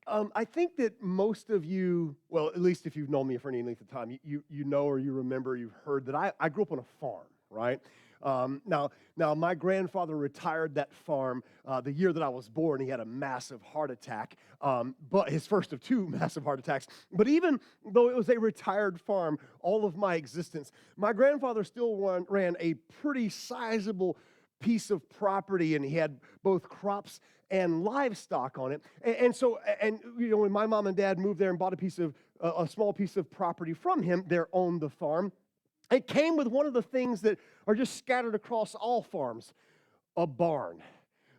I think that most of you, well, at least if you've known me for any length of time, you know or you remember, you've heard that I grew up on a farm, right? Now, my grandfather retired that farm the year that I was born. He had a massive heart attack, but his first of two massive heart attacks. But even though it was a retired farm, all of my existence, my grandfather still ran a pretty sizable piece of property, and he had both crops and livestock on it. And you know, when my mom and dad moved there and bought a small piece of property from him, they owned the farm. It came with one of the things that are just scattered across all farms, a barn.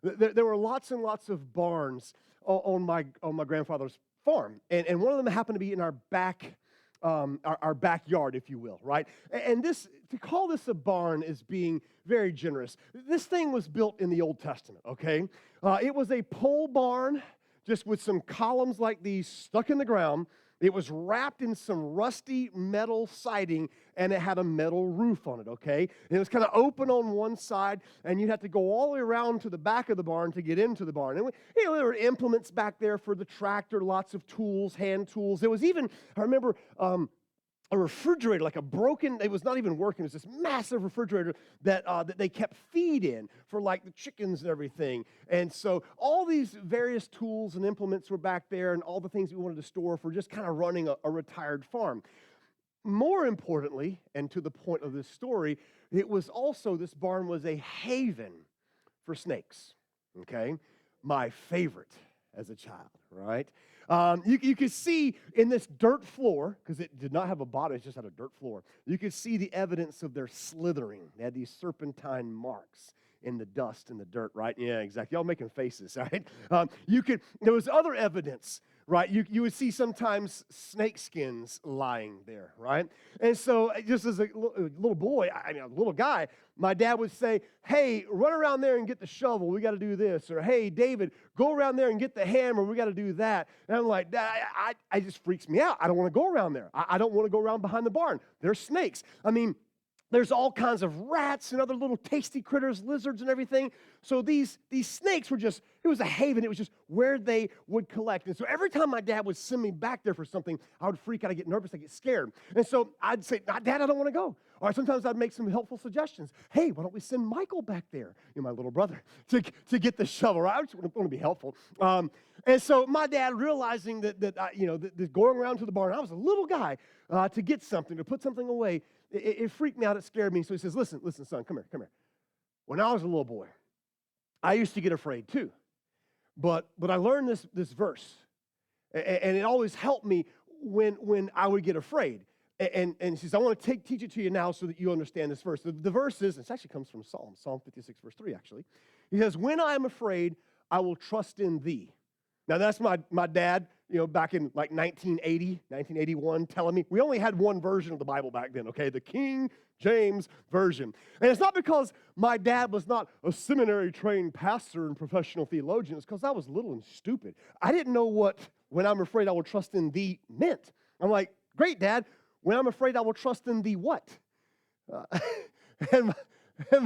There were lots and lots of barns on my grandfather's farm, and one of them happened to be in our our backyard, if you will, right? And this, to call this a barn is being very generous. This thing was built in the Old Testament, okay? It was a pole barn, just with some columns like these stuck in the ground. It was wrapped in some rusty metal siding, and it had a metal roof on it, okay? And it was kind of open on one side, and you'd have to go all the way around to the back of the barn to get into the barn. And there were implements back there for the tractor, lots of tools, hand tools. There was even, I remember, a refrigerator, like it was not even working. It was this massive refrigerator that they kept feed in for like the chickens and everything. And so all these various tools and implements were back there, and all the things we wanted to store for just kind of running a retired farm. More importantly, and to the point of this story, this barn was a haven for snakes, okay? My favorite as a child, right? You could see in this dirt floor, because it did not have a bottom, it just had a dirt floor, you could see the evidence of their slithering. They had these serpentine marks in the dust and the dirt, right? Yeah, exactly. Y'all making faces, right? There was other evidence, right? You would see sometimes snake skins lying there, right? And so just as a little boy, a little guy, my dad would say, hey, run around there and get the shovel. We got to do this. Or, hey, David, go around there and get the hammer. We got to do that. And I'm like, I just freaks me out. I don't want to go around there. I don't want to go around behind the barn. There's snakes. There's all kinds of rats and other little tasty critters, lizards and everything. So these snakes it was a haven. It was just where they would collect. And so every time my dad would send me back there for something, I would freak out. I'd get nervous. I'd get scared. And so I'd say, Dad, I don't want to go. Or sometimes I'd make some helpful suggestions. Hey, why don't we send Michael back there, my little brother, to get the shovel, right? I just want to be helpful. And so my dad, realizing that going around to the barn, I was a little guy, to get something, to put something away, it freaked me out. It scared me. So he says, listen, son, come here. When I was a little boy, I used to get afraid too. But I learned this verse, and it always helped me when I would get afraid. And he says, I want to teach it to you now so that you understand this verse. The verse is, it actually comes from Psalm 56, verse 3, actually. He says, when I am afraid, I will trust in thee. Now, that's my dad, back in like 1981, telling me. We only had one version of the Bible back then, okay? The King James Version. And it's not because my dad was not a seminary-trained pastor and professional theologian. It's because I was little and stupid. I didn't know what when I'm afraid I will trust in thee meant. I'm like, great, Dad. When I'm afraid I will trust in thee what? And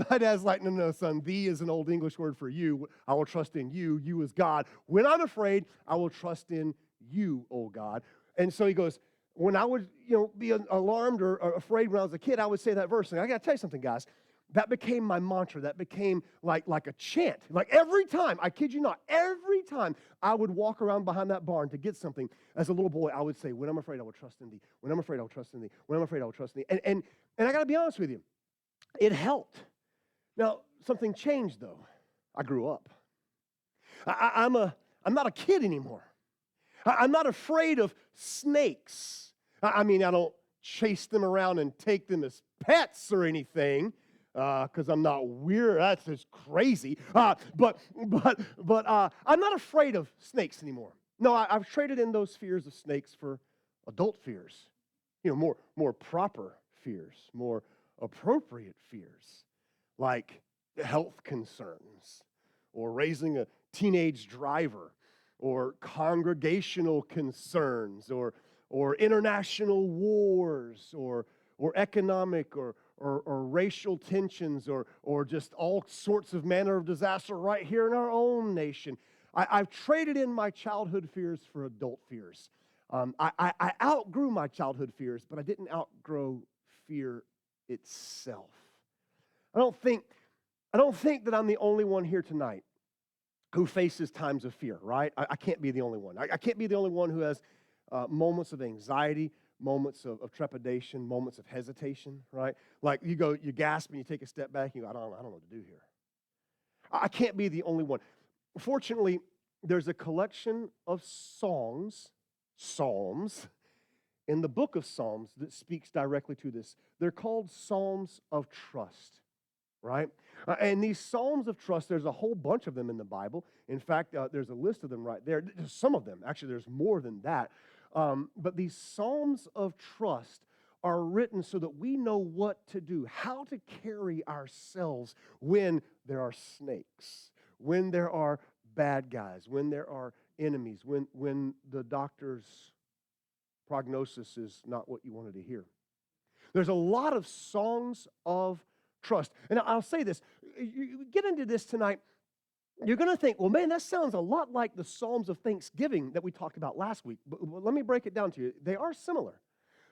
my dad's like, no, son, thee is an old English word for you. I will trust in you. You is God. When I'm afraid, I will trust in you, oh God. And so he goes, when I would, be alarmed or afraid when I was a kid, I would say that verse. And I got to tell you something, guys. That became my mantra. That became like a chant. Like every time, I kid you not, every time I would walk around behind that barn to get something, as a little boy, I would say, when I'm afraid, I will trust in thee. When I'm afraid, I will trust in thee. When I'm afraid, I will trust in thee. And I got to be honest with you. It helped. Now, something changed, though. I grew up. I'm not a kid anymore. I'm not afraid of snakes. I don't chase them around and take them as pets or anything, because I'm not weird. That's just crazy. But I'm not afraid of snakes anymore. No, I've traded in those fears of snakes for adult fears. More proper fears, more appropriate fears, like health concerns, or raising a teenage driver, or congregational concerns, or international wars, or economic or racial tensions, or just all sorts of manner of disaster right here in our own nation. I've traded in my childhood fears for adult fears. I outgrew my childhood fears, but I didn't outgrow fear itself. I don't think that I'm the only one here tonight who faces times of fear, right? I can't be the only one. I can't be the only one who has moments of anxiety, moments of trepidation, moments of hesitation, right? Like you gasp and you take a step back and you go, I don't know what to do here. I can't be the only one. Fortunately, there's a collection of psalms in the book of Psalms that speaks directly to this. They're called Psalms of Trust, right? And these Psalms of Trust, there's a whole bunch of them in the Bible. In fact, there's a list of them right there. There's some of them. Actually, there's more than that. But these Psalms of Trust are written so that we know what to do, how to carry ourselves when there are snakes, when there are bad guys, when there are enemies, when the doctor's prognosis is not what you wanted to hear. There's a lot of songs of trust. And I'll say this, you get into this tonight, you're going to think, well, man, that sounds a lot like the Psalms of Thanksgiving that we talked about last week. But let me break it down to you. They are similar.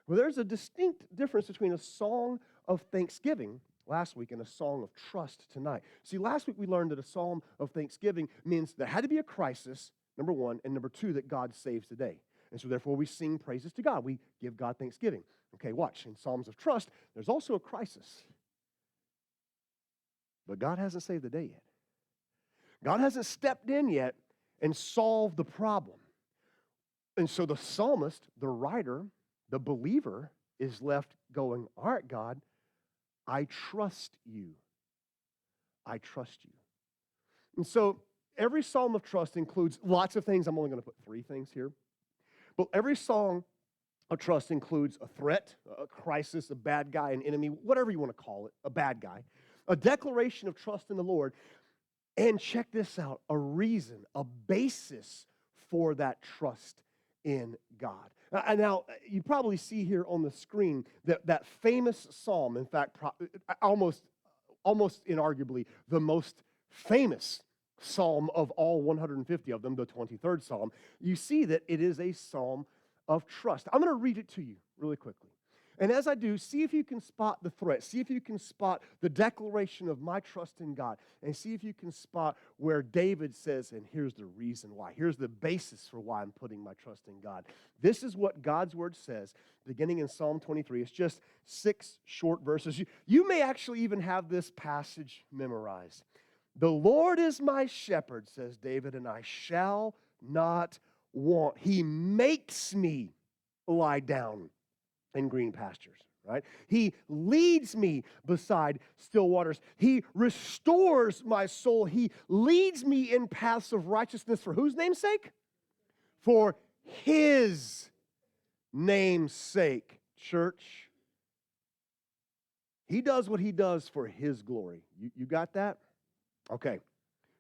Well, there's a distinct difference between a song of thanksgiving last week and a song of trust tonight. See, last week we learned that a psalm of thanksgiving means there had to be a crisis, number one, and number two, that God saves the day. And so therefore we sing praises to God. We give God thanksgiving. Okay, watch. In Psalms of trust, there's also a crisis. But God hasn't saved the day yet. God hasn't stepped in yet and solved the problem. And so the psalmist, the writer, the believer is left going, all right, God, I trust you. I trust you. And so every psalm of trust includes lots of things. I'm only going to put 3 things here. But every song of trust includes a threat, a crisis, a bad guy, an enemy, whatever you want to call it, a bad guy, a declaration of trust in the Lord, and check this out, a reason, a basis for that trust in God. Now, you probably see here on the screen that famous psalm, in fact, almost inarguably the most famous psalm of all 150 of them, the 23rd psalm. You see that it is a psalm of trust. I'm going to read it to you really quickly. And as I do, see if you can spot the threat. See if you can spot the declaration of my trust in God. And see if you can spot where David says, and here's the reason why. Here's the basis for why I'm putting my trust in God. This is what God's word says, beginning in Psalm 23. It's just 6 short verses. You may actually even have this passage memorized. The Lord is my shepherd, says David, and I shall not want. He makes me lie down in green pastures, right? He leads me beside still waters. He restores my soul. He leads me in paths of righteousness for whose name's sake? For his name's sake, church. He does what he does for his glory. You got that? Okay.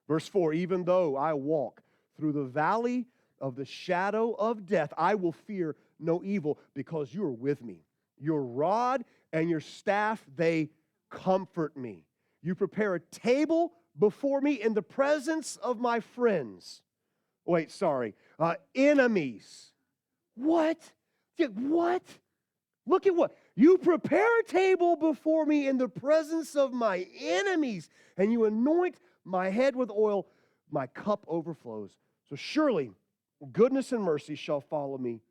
Verse 4, even though I walk through the valley of the shadow of death, I will fear no evil because you are with me. Your rod and your staff, they comfort me. You prepare a table before me in the presence of my friends. Wait, sorry. Enemies. What? What? Look at what? You prepare a table before me in the presence of my enemies, and you anoint my head with oil. My cup overflows. So surely goodness and mercy shall follow me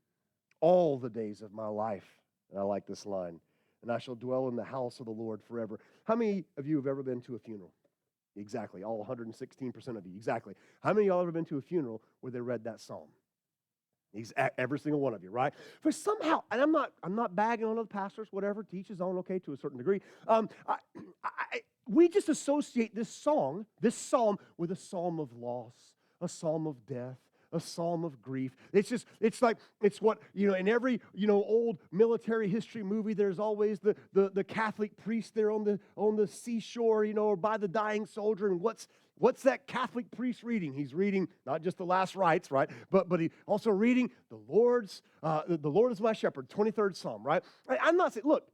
all the days of my life. And I like this line. And I shall dwell in the house of the Lord forever. How many of you have ever been to a funeral? Exactly. All 116% of you. Exactly. How many of y'all ever been to a funeral where they read that psalm? Every single one of you, right? For somehow, and I'm not bagging on other pastors, whatever, to each his own, okay, to a certain degree. We just associate this psalm with a psalm of loss, a psalm of death, a psalm of grief. It's what, in every, old military history movie, there's always the Catholic priest there on the seashore, or by the dying soldier. And what's that Catholic priest reading? He's reading not just the last rites, right? But he also reading the Lord is my shepherd, 23rd Psalm, right? I'm not saying, look,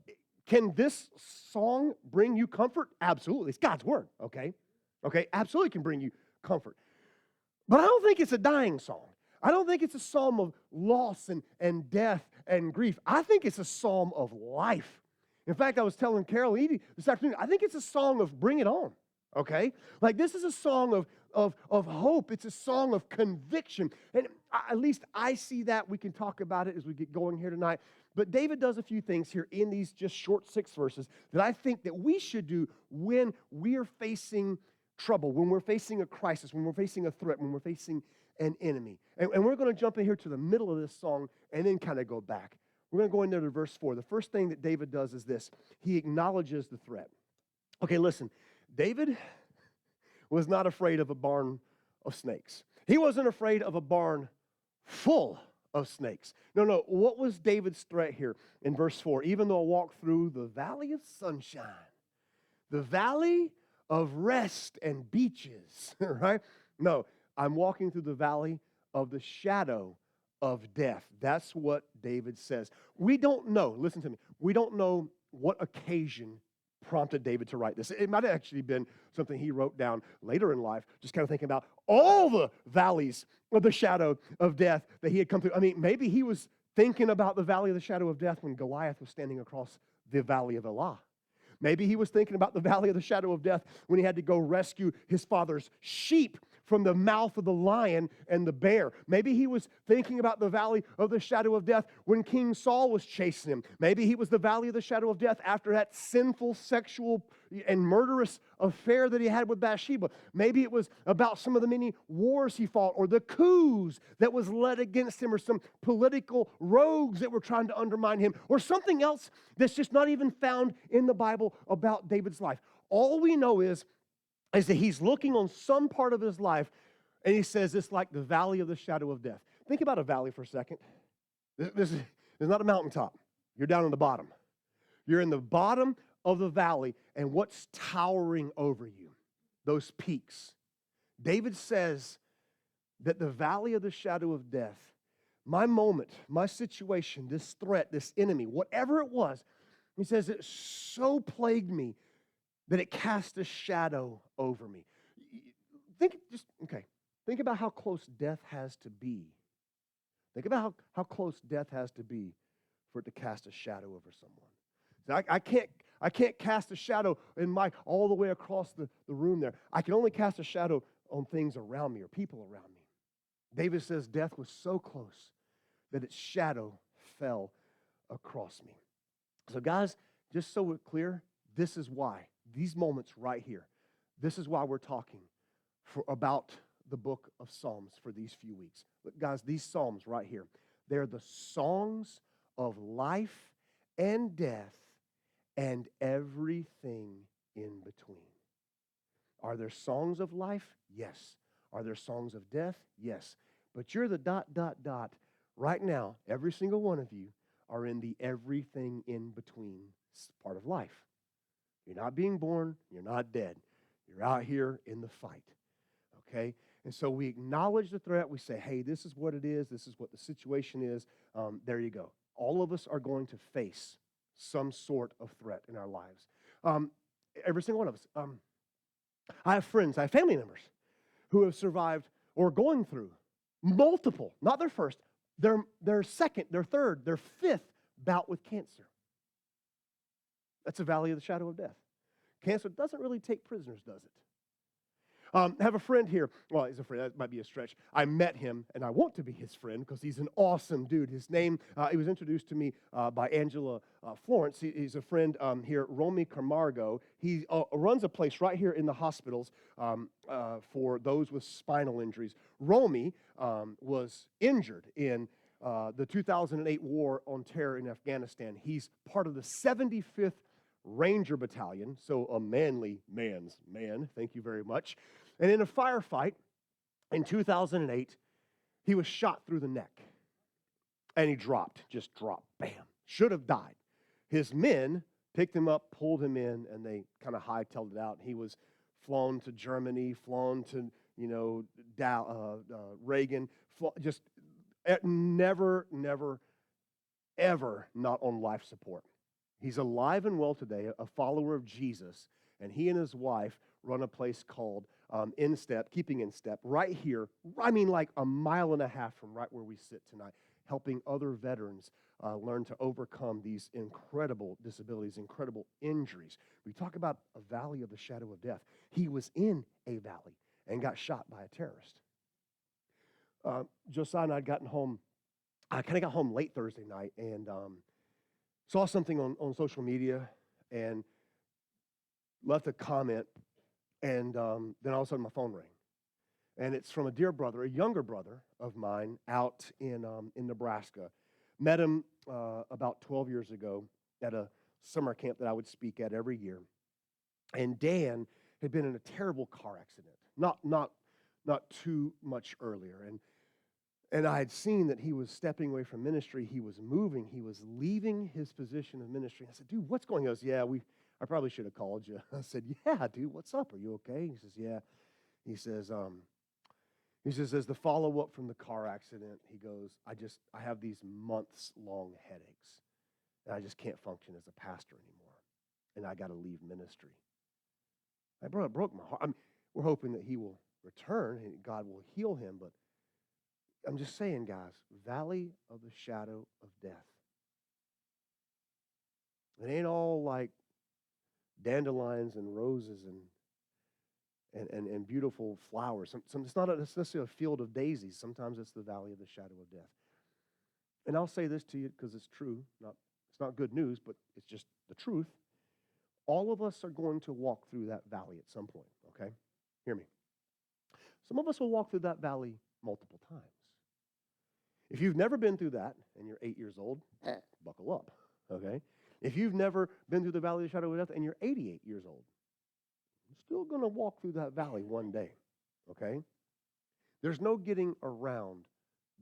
can this song bring you comfort? Absolutely. It's God's word, okay? Okay, absolutely can bring you comfort. But I don't think it's a dying song. I don't think it's a psalm of loss and death and grief. I think it's a psalm of life. In fact, I was telling Carol Edie this afternoon, I think it's a song of bring it on, okay? Like this is a song of hope. It's a song of conviction. And at least I see that. We can talk about it as we get going here tonight. But David does a few things here in these just short 6 verses that I think that we should do when we are facing trouble, when we're facing a crisis, when we're facing a threat, when we're facing an enemy. And we're going to jump in here to the middle of this song and then kind of go back. We're going to go in there to verse 4. The first thing that David does is this. He acknowledges the threat. Okay, listen. David was not afraid of a barn of snakes. He wasn't afraid of a barn full of snakes. No. What was David's threat here in verse 4? Even though I walk through the valley of sunshine, the valley of rest and beaches, right? No, I'm walking through the valley of the shadow of death. That's what David says. We don't know, listen to me, we don't know what occasion prompted David to write this. It might have actually been something he wrote down later in life, just kind of thinking about all the valleys of the shadow of death that he had come through. I mean, maybe he was thinking about the valley of the shadow of death when Goliath was standing across the valley of Elah. Maybe he was thinking about the valley of the shadow of death when he had to go rescue his father's sheep from the mouth of the lion and the bear. Maybe he was thinking about the valley of the shadow of death when King Saul was chasing him. Maybe he was the valley of the shadow of death after that sinful sexual and murderous affair that he had with Bathsheba. Maybe it was about some of the many wars he fought or the coups that was led against him or some political rogues that were trying to undermine him or something else that's just not even found in the Bible about David's life. All we know is that he's looking on some part of his life and he says it's like the valley of the shadow of death. Think about a valley for a second. This is not a mountaintop. You're down in the bottom. You're in the bottom of the valley, and what's towering over you? Those peaks. David says that the valley of the shadow of death, my moment, my situation, this threat, this enemy, whatever it was, he says it so plagued me that it cast a shadow over me. Think about how close death has to be. Think about how close death has to be for it to cast a shadow over someone. I can't cast a shadow all the way across the room there. I can only cast a shadow on things around me or people around me. David says death was so close that its shadow fell across me. So guys, just so we're clear, this is why, these moments right here, this is why we're talking about the book of Psalms for these few weeks. Look, guys, these Psalms right here, they're the songs of life and death and everything in between. Are there songs of life? Yes. Are there songs of death? Yes. But you're the ... Right now, every single one of you are in the everything in between part of life. You're not being born. You're not dead. You're out here in the fight. Okay? And so we acknowledge the threat. We say, hey, this is what it is. This is what the situation is. There you go. All of us are going to face some sort of threat in our lives. Every single one of us. I have friends, I have family members who have survived or going through multiple, not their first, their second, their third, their fifth bout with cancer. That's a valley of the shadow of death. Cancer doesn't really take prisoners, does it? I have a friend here. Well, he's a friend. That might be a stretch. I met him, and I want to be his friend because he's an awesome dude. His name, he was introduced to me by Angela Florence. He's a friend here, Romy Camargo. He runs a place right here in the hospitals for those with spinal injuries. Romy was injured in the 2008 war on terror in Afghanistan. He's part of the 75th Ranger Battalion, so a manly man's man. Thank you very much. And in a firefight in 2008, he was shot through the neck. And he just dropped, bam. Should have died. His men picked him up, pulled him in, and they kind of hightailed it out. He was flown to Germany, flown to, Reagan, just never, ever not on life support. He's alive and well today, a follower of Jesus, and he and his wife run a place called in step, keeping in step, right here, I mean like a mile and a half from right where we sit tonight, helping other veterans learn to overcome these incredible disabilities, incredible injuries. We talk about a valley of the shadow of death. He was in a valley and got shot by a terrorist. Josiah and I had gotten home. I kind of got home late Thursday night and saw something on social media and left a comment. And then all of a sudden my phone rang. And it's from a dear brother, a younger brother of mine out in Nebraska. Met him about 12 years ago at a summer camp that I would speak at every year. And Dan had been in a terrible car accident, not too much earlier. And I had seen that he was stepping away from ministry. He was moving. He was leaving his position of ministry. I said, dude, what's going on? He goes, yeah, I probably should have called you. I said, yeah, dude, what's up? Are you okay? He says, yeah. He says, as the follow-up from the car accident, he goes, I have these months-long headaches, and I just can't function as a pastor anymore, and I got to leave ministry. It broke my heart. I mean, we're hoping that he will return and God will heal him, but I'm just saying, guys, valley of the shadow of death. It ain't all like dandelions and roses and beautiful flowers. It's not necessarily a field of daisies. Sometimes it's the valley of the shadow of death. And I'll say this to you because it's true. It's not good news, but it's just the truth. All of us are going to walk through that valley at some point, okay? Hear me. Some of us will walk through that valley multiple times. If you've never been through that and you're 8 years old, buckle up, okay? If you've never been through the valley of the shadow of death and you're 88 years old, you're still going to walk through that valley one day, okay? There's no getting around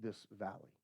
this valley.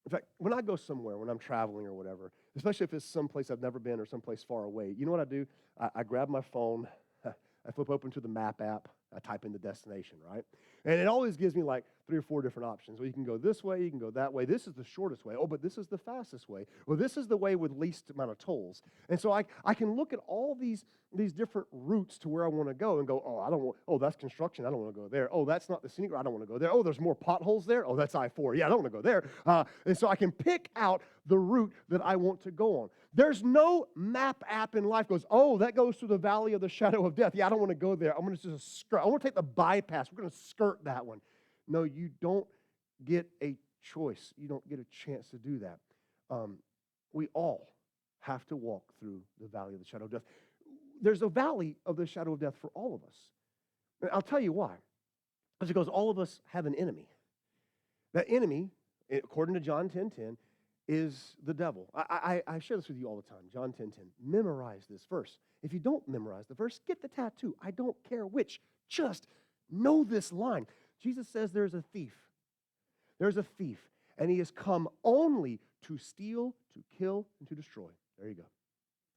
In fact, when I go somewhere, when I'm traveling or whatever, especially if it's someplace I've never been or someplace far away, you know what I do? I grab my phone, I flip open to the map app, I type in the destination, right? And it always gives me like 3 or 4 different options. Well, you can go this way, you can go that way. This is the shortest way. Oh, but this is the fastest way. Well, this is the way with least amount of tolls. And so I can look at all these different routes to where I want to go and go, that's construction. I don't want to go there. Oh, that's not the scenic route. I don't want to go there. Oh, there's more potholes there. Oh, that's I-4. Yeah, I don't want to go there. And so I can pick out the route that I want to go on. There's no map app in life goes, oh, that goes through the valley of the shadow of death. Yeah, I don't want to go there. I'm going to just skirt. I want to take the bypass. We're going to skirt that one. No, you don't get a choice. You don't get a chance to do that. We all have to walk through the valley of the shadow of death. There's a valley of the shadow of death for all of us. And I'll tell you why. It's because all of us have an enemy. That enemy, according to John 10:10, is the devil. I share this with you all the time. John 10:10. Memorize this verse. If you don't memorize the verse, get the tattoo. I don't care which. Just know this line. Jesus says there's a thief. There's a thief, and he has come only to steal, to kill, and to destroy. There you go.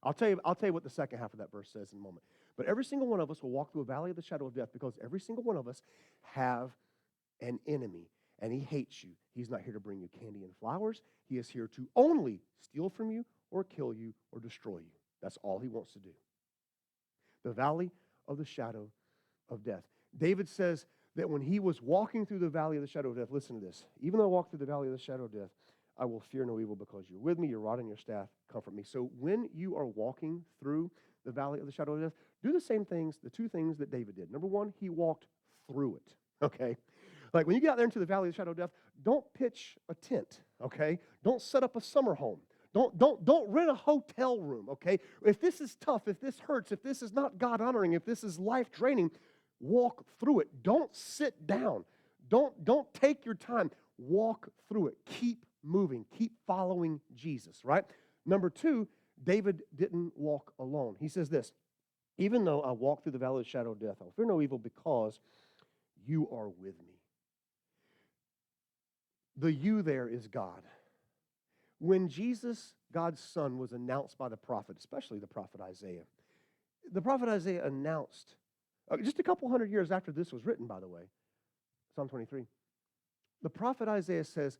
I'll tell you what the second half of that verse says in a moment. But every single one of us will walk through a valley of the shadow of death because every single one of us have an enemy, and he hates you. He's not here to bring you candy and flowers. He is here to only steal from you or kill you or destroy you. That's all he wants to do. The valley of the shadow of death. David says that when he was walking through the valley of the shadow of death, listen to this. Even though I walk through the valley of the shadow of death, I will fear no evil because you're with me, your rod and your staff comfort me. So when you are walking through the valley of the shadow of death, do the same things, the two things that David did. Number one, he walked through it, okay? Like when you get out there into the valley of the shadow of death, don't pitch a tent, okay? Don't set up a summer home. Don't rent a hotel room, okay? If this is tough, if this hurts, if this is not God-honoring, if this is life-draining, walk through it. Don't sit down. Don't take your time. Walk through it. Keep moving. Keep following Jesus, right? Number two, David didn't walk alone. He says this, even though I walk through the valley of the shadow of death, I'll fear no evil because you are with me. The you there is God. When Jesus, God's Son, was announced by the prophet, especially the prophet Isaiah announced, just a couple hundred years after this was written, by the way, Psalm 23, the prophet Isaiah says,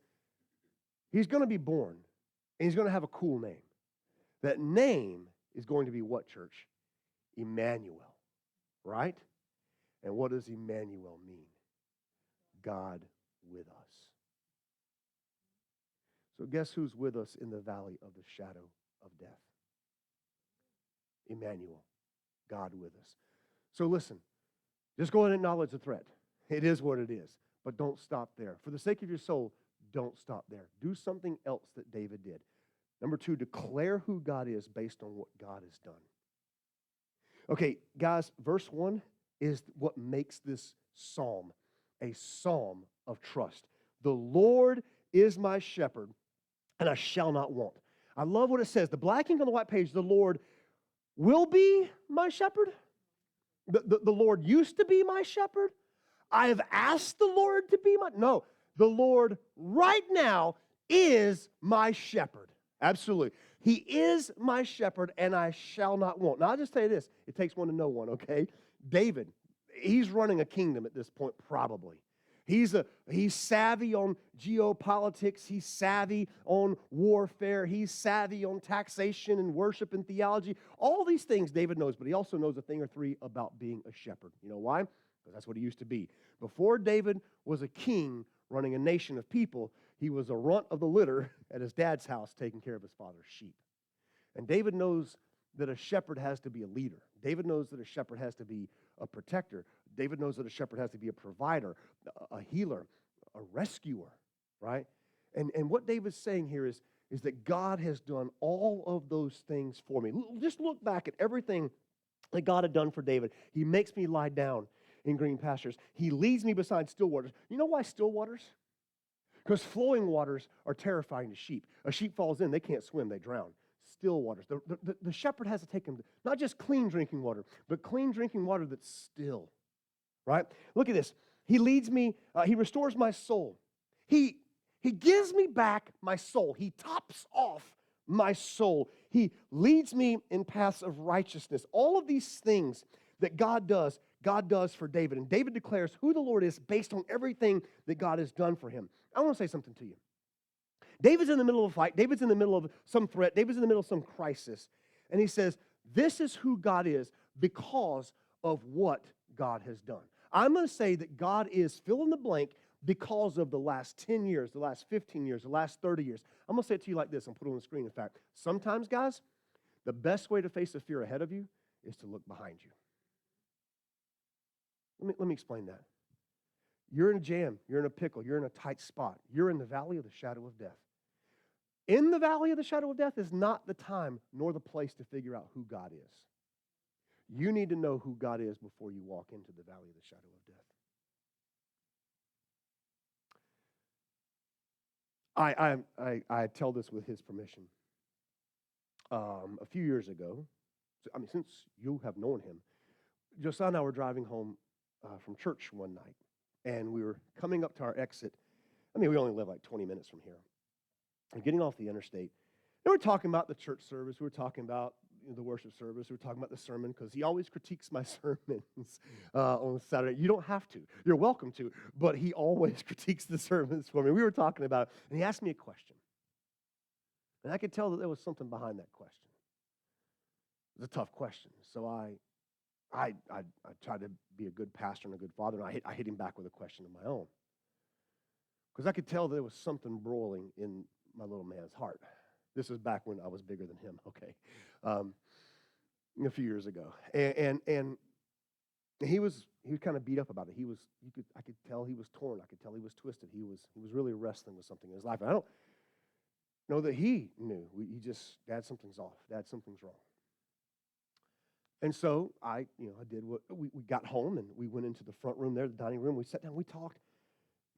he's going to be born, and he's going to have a cool name. That name is going to be what, church? Emmanuel, right? And what does Emmanuel mean? God with us. So guess who's with us in the valley of the shadow of death? Emmanuel, God with us. So listen, just go and acknowledge the threat. It is what it is. But don't stop there. For the sake of your soul, don't stop there. Do something else that David did. Number 2, declare who God is based on what God has done. Okay, guys, verse 1 is what makes this psalm a psalm of trust. The Lord is my shepherd, and I shall not want. I love what it says. The black ink on the white page, the Lord will be my shepherd. The Lord used to be my shepherd. I have asked the Lord to be my... No, the Lord right now is my shepherd. Absolutely. He is my shepherd, and I shall not want. Now, I'll just tell you this. It takes one to know one, okay? David, he's running a kingdom at this point, probably. He's savvy on geopolitics. He's savvy on warfare. He's savvy on taxation and worship and theology. All these things David knows, but he also knows a thing or three about being a shepherd. You know why? Because that's what he used to be. Before David was a king running a nation of people, he was a runt of the litter at his dad's house taking care of his father's sheep. And David knows that a shepherd has to be a leader. David knows that a shepherd has to be a protector. David knows that a shepherd has to be a provider, a healer, a rescuer, right? And what David's saying here is that God has done all of those things for me. Just look back at everything that God had done for David. He makes me lie down in green pastures. He leads me beside still waters. You know why still waters? Because flowing waters are terrifying to sheep. A sheep falls in, they can't swim, they drown. Still waters. The shepherd has to take him to not just clean drinking water, but clean drinking water that's still. Right? Look at this. He leads me, he restores my soul. He gives me back my soul. He tops off my soul. He leads me in paths of righteousness. All of these things that God does for David. And David declares who the Lord is based on everything that God has done for him. I want to say something to you. David's in the middle of a fight. David's in the middle of some threat. David's in the middle of some crisis. And he says, this is who God is because of what God has done. I'm going to say that God is fill in the blank because of the last 10 years, the last 15 years, the last 30 years. I'm going to say it to you like this and put it on the screen. In fact, sometimes, guys, the best way to face the fear ahead of you is to look behind you. Let me explain that. You're in a jam. You're in a pickle. You're in a tight spot. You're in the valley of the shadow of death. In the valley of the shadow of death is not the time nor the place to figure out who God is. You need to know who God is before you walk into the valley of the shadow of death. I tell this with his permission. A few years ago, since you have known him, Josiah and I were driving home from church one night, and we were coming up to our exit. We only live like 20 minutes from here. And getting off the interstate, and we're talking about the church service. We were talking about the worship service. We were talking about the sermon because he always critiques my sermons on Saturday. You don't have to. You're welcome to. But he always critiques the sermons for me. We were talking about it, and he asked me a question. And I could tell that there was something behind that question. It was a tough question. So I tried to be a good pastor and a good father, and I hit him back with a question of my own. Because I could tell there was something broiling in my little man's heart. This is back when I was bigger than him, okay, a few years ago. And he was kind of beat up about it. I could tell he was torn. I could tell he was twisted. He was really wrestling with something in his life. And I don't know that he knew. Dad, something's off. Dad, something's wrong. And so I did what we got home, and we went into the front room there, the dining room. We sat down. We talked.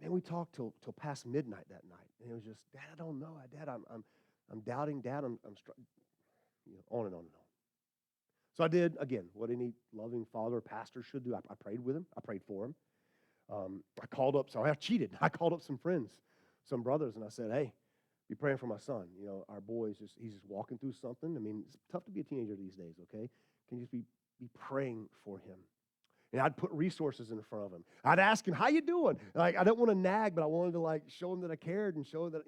Man, we talked till past midnight that night. And it was just, Dad, I don't know. Dad, I'm doubting. Dad, I'm struggling. On and on and on. So I did, again, what any loving father or pastor should do. I prayed with him. I prayed for him. I called up, so I cheated. I called up some friends, some brothers, and I said, hey, be praying for my son. Our boy, he's just walking through something. It's tough to be a teenager these days, okay? Can you just be praying for him? And I'd put resources in front of him. I'd ask him, how you doing? I didn't want to nag, but I wanted to show him that I cared and show him that,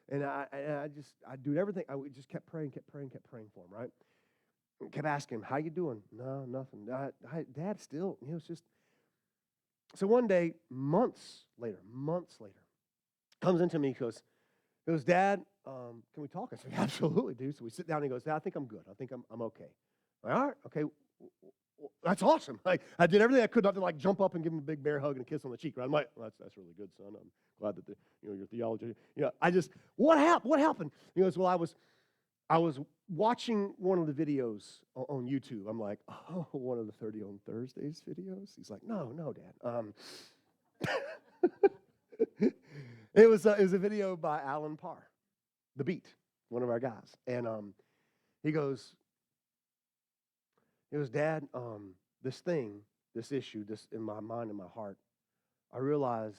and I'd do everything. I just kept praying for him, right? Kept asking him, how you doing? No, nothing. Dad, still, it's just, So one day, months later, comes into me, he goes, Dad, can we talk? I said, absolutely, dude. So we sit down and he goes, Dad, I think I'm good. I think I'm okay. I'm like, all right, okay. That's awesome. Like, I did everything I could not to like jump up and give him a big bear hug and a kiss on the cheek. Right? I'm like, well, that's really good, son. I'm glad that your theology. What happened? What happened? He goes, well, I was watching one of the videos on YouTube. I'm like, oh, one of the 30 on Thursdays videos. He's like, no, Dad. It was a video by Alan Parr, The Beat, one of our guys, and he goes, Dad, this issue, this in my mind and my heart, I realize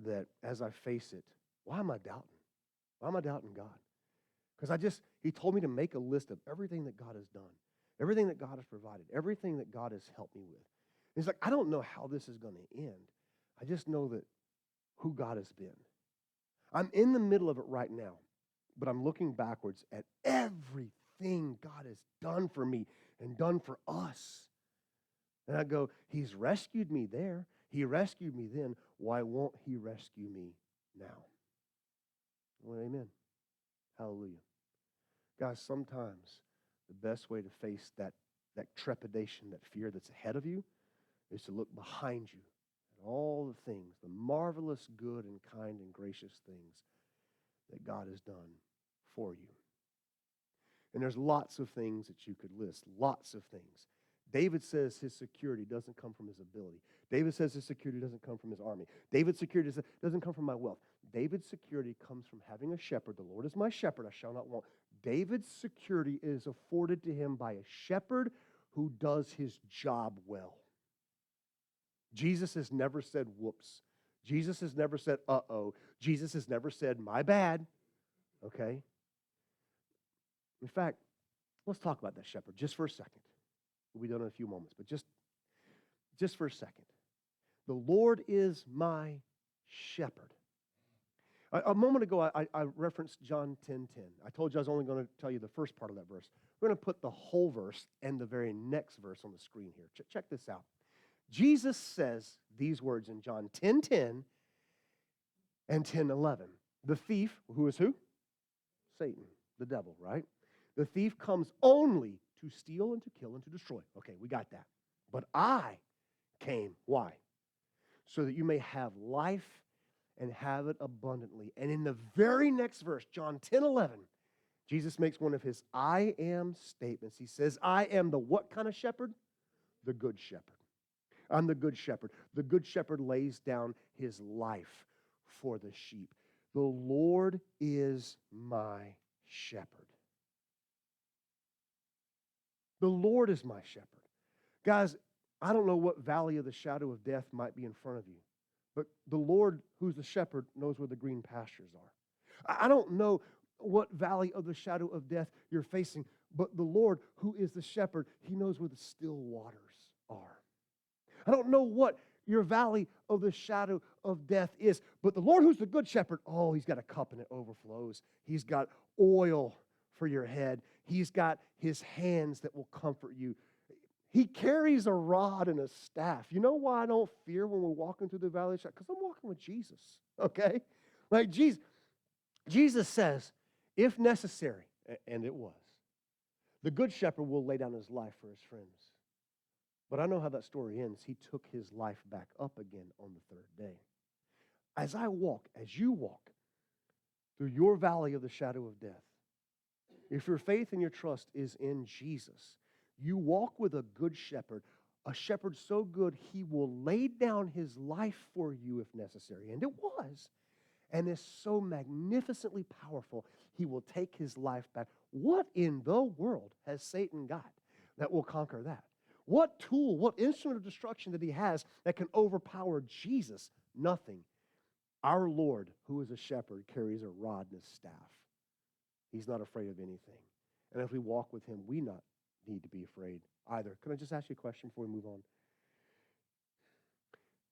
that as I face it, why am I doubting? Why am I doubting God? Because he told me to make a list of everything that God has done, everything that God has provided, everything that God has helped me with. And he's like, I don't know how this is going to end. I just know that who God has been. I'm in the middle of it right now, but I'm looking backwards at everything God has done for me and done for us. And I go, He's rescued me there. He rescued me then. Why won't He rescue me now? Well, amen. Hallelujah. Guys, sometimes the best way to face that trepidation, that fear that's ahead of you, is to look behind you at all the things, the marvelous, good, and kind and gracious things that God has done for you. And there's lots of things that you could list, lots of things. David says his security doesn't come from his ability. David says his security doesn't come from his army. David's security doesn't come from my wealth. David's security comes from having a shepherd. The Lord is my shepherd, I shall not want. David's security is afforded to him by a shepherd who does his job well. Jesus has never said, whoops. Jesus has never said, uh-oh. Jesus has never said, my bad. Okay? In fact, let's talk about that shepherd just for a second. We'll be done in a few moments, but just for a second. The Lord is my shepherd. A moment ago, I referenced John 10:10. I told you I was only going to tell you the first part of that verse. We're going to put the whole verse and the very next verse on the screen here. Check this out. Jesus says these words in John 10:10 and 10:11. The thief, who is who? Satan, the devil, right? The thief comes only to steal and to kill and to destroy. Okay, we got that. But I came, why? So that you may have life and have it abundantly. And in the very next verse, John 10:11, Jesus makes one of his I am statements. He says, I am the what kind of shepherd? The good shepherd. I'm the good shepherd. The good shepherd lays down his life for the sheep. The Lord is my shepherd. The Lord is my shepherd. Guys, I don't know what valley of the shadow of death might be in front of you, but the Lord, who's the shepherd, knows where the green pastures are. I don't know what valley of the shadow of death you're facing, but the Lord, who is the shepherd, He knows where the still waters are. I don't know what your valley of the shadow of death is, but the Lord, who's the good shepherd, oh, He's got a cup and it overflows. He's got oil for your head. He's got His hands that will comfort you. He carries a rod and a staff. You know why I don't fear when we're walking through the valley of the shadow? Because I'm walking with Jesus, okay? Like Jesus says, if necessary, and it was, the good shepherd will lay down his life for his friends. But I know how that story ends. He took his life back up again on the third day. As you walk through your valley of the shadow of death, if your faith and your trust is in Jesus, you walk with a good shepherd, a shepherd so good he will lay down his life for you if necessary. And it was. And is so magnificently powerful, he will take his life back. What in the world has Satan got that will conquer that? What tool, what instrument of destruction that he has that can overpower Jesus? Nothing. Our Lord, who is a shepherd, carries a rod and a staff. He's not afraid of anything. And as we walk with him, we not need to be afraid either. Can I just ask you a question before we move on?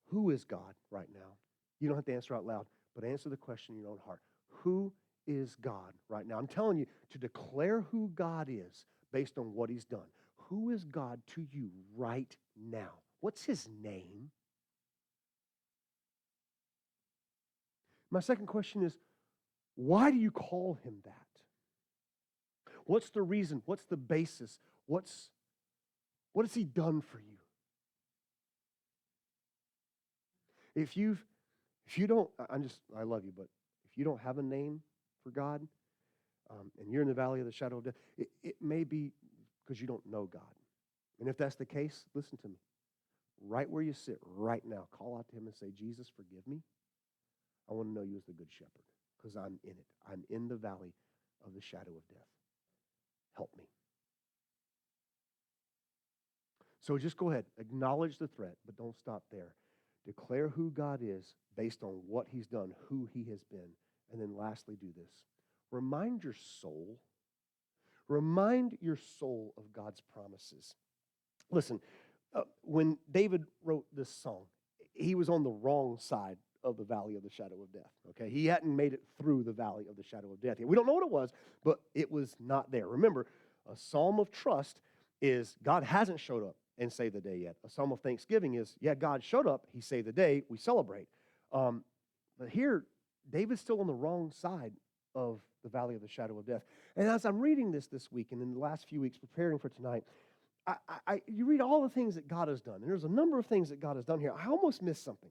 Who is God right now? You don't have to answer out loud, but answer the question in your own heart. Who is God right now? I'm telling you to declare who God is based on what He's done. Who is God to you right now? What's His name? My second question is, why do you call him that? What's the reason? What's the basis? What has he done for you? If you don't, I love you, but if you don't have a name for God, and you're in the valley of the shadow of death, it may be because you don't know God. And if that's the case, listen to me. Right where you sit right now, call out to him and say, Jesus, forgive me. I want to know you as the good shepherd because I'm in it. I'm in the valley of the shadow of death. Help me. So just go ahead. Acknowledge the threat, but don't stop there. Declare who God is based on what he's done, who he has been. And then lastly, do this. Remind your soul of God's promises. Listen, when David wrote this song, he was on the wrong side of the valley of the shadow of death. Okay, he hadn't made it through the valley of the shadow of death yet. We don't know what it was, but it was not there. Remember, a psalm of trust is God hasn't showed up and saved the day yet. A psalm of thanksgiving is, yeah, God showed up, he saved the day, we celebrate. But here, David's still on the wrong side of the valley of the shadow of death. And as I'm reading this week and in the last few weeks preparing for tonight, you read all the things that God has done. And there's a number of things that God has done here. I almost missed something.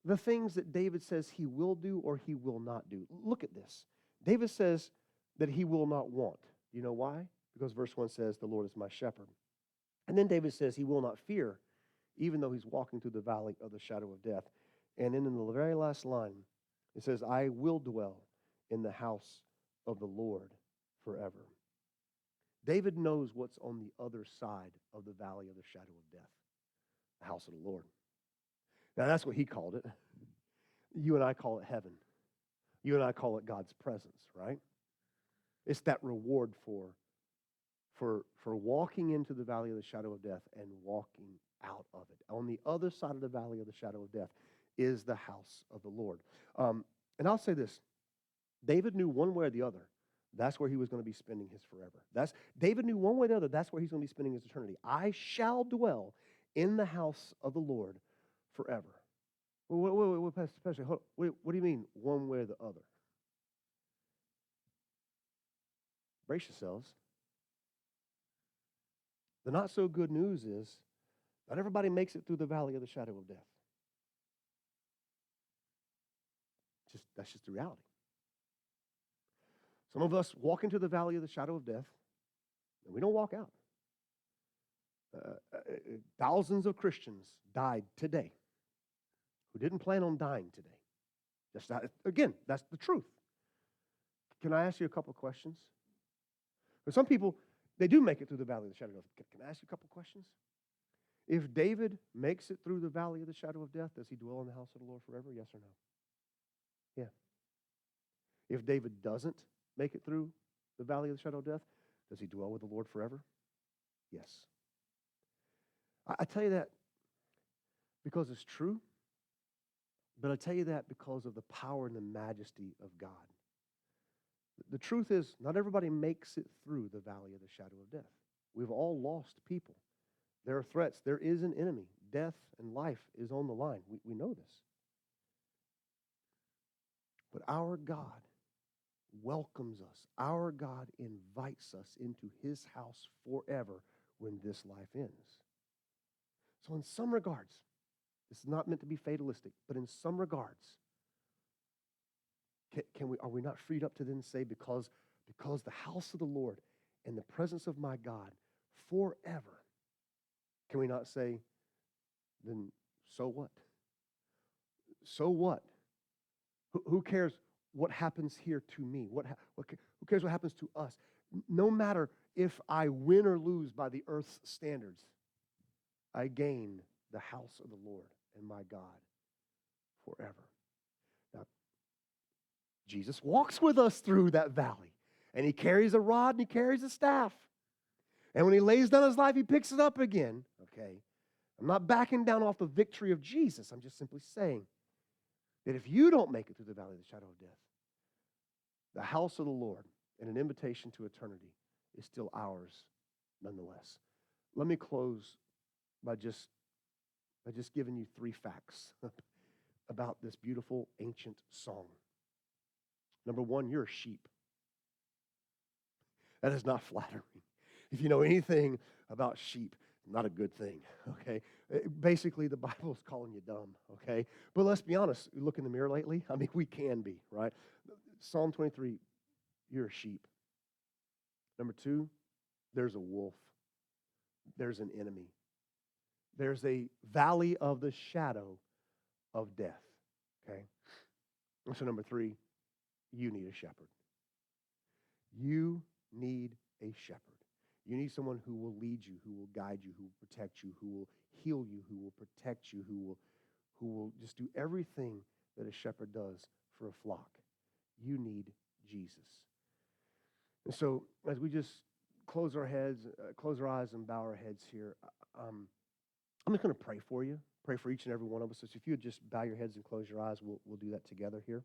The things that David says he will do or he will not do. Look at this. David says that he will not want. You know why? Because verse 1 says, the Lord is my shepherd. And then David says he will not fear, even though he's walking through the valley of the shadow of death. And then in the very last line, it says, I will dwell in the house of the Lord forever. David knows what's on the other side of the valley of the shadow of death, the house of the Lord. Now, that's what he called it. You and I call it heaven. You and I call it God's presence, right? It's that reward for walking into the valley of the shadow of death and walking out of it. On the other side of the valley of the shadow of death is the house of the Lord. And I'll say this. David knew one way or the other, that's where he was going to be spending his forever. David knew one way or the other, that's where he's going to be spending his eternity. I shall dwell in the house of the Lord forever. Wait, Pastor, what do you mean one way or the other? Brace yourselves. The not so good news is not everybody makes it through the valley of the shadow of death. That's just the reality. Some of us walk into the valley of the shadow of death, and we don't walk out. Thousands of Christians died today who didn't plan on dying today. That's the truth. Can I ask you a couple of questions? For some people, they do make it through the valley of the shadow of death. Can I ask you a couple of questions? If David makes it through the valley of the shadow of death, does he dwell in the house of the Lord forever? Yes or no? Yeah. If David doesn't make it through the valley of the shadow of death, does he dwell with the Lord forever? Yes. I tell you that because it's true, but I tell you that because of the power and the majesty of God. The truth is, not everybody makes it through the valley of the shadow of death. We've all lost people. There are threats. There is an enemy. Death and life is on the line. We know this. But our God welcomes us. Our God invites us into his house forever when this life ends. So in some regards, this is not meant to be fatalistic, but in some regards, are we not freed up to then say, because the house of the Lord and the presence of my God forever, can we not say, then so what? So what? Who cares what happens here to me? Who cares what happens to us? No matter if I win or lose by the earth's standards, I gain the house of the Lord and my God forever. Now, Jesus walks with us through that valley, and he carries a rod and he carries a staff. And when he lays down his life, he picks it up again. Okay? I'm not backing down off the victory of Jesus. I'm just simply saying that if you don't make it through the valley of the shadow of death, the house of the Lord and an invitation to eternity is still ours nonetheless. Let me close by just giving you 3 facts about this beautiful ancient song. Number one, you're a sheep. That is not flattering. If you know anything about sheep, not a good thing, okay? Basically, the Bible is calling you dumb, okay? But let's be honest, you look in the mirror lately, I mean, we can be, right? Psalm 23, you're a sheep. Number two, there's a wolf. There's an enemy. There's a valley of the shadow of death, okay? And so number three, you need a shepherd. You need a shepherd. You need someone who will lead you, who will guide you, who will protect you, who will heal you, who will protect you, who will just do everything that a shepherd does for a flock. You need Jesus. And so as we just close our eyes and bow our heads here, I'm just going to pray for you, pray for each and every one of us. So if you would just bow your heads and close your eyes, we'll do that together here.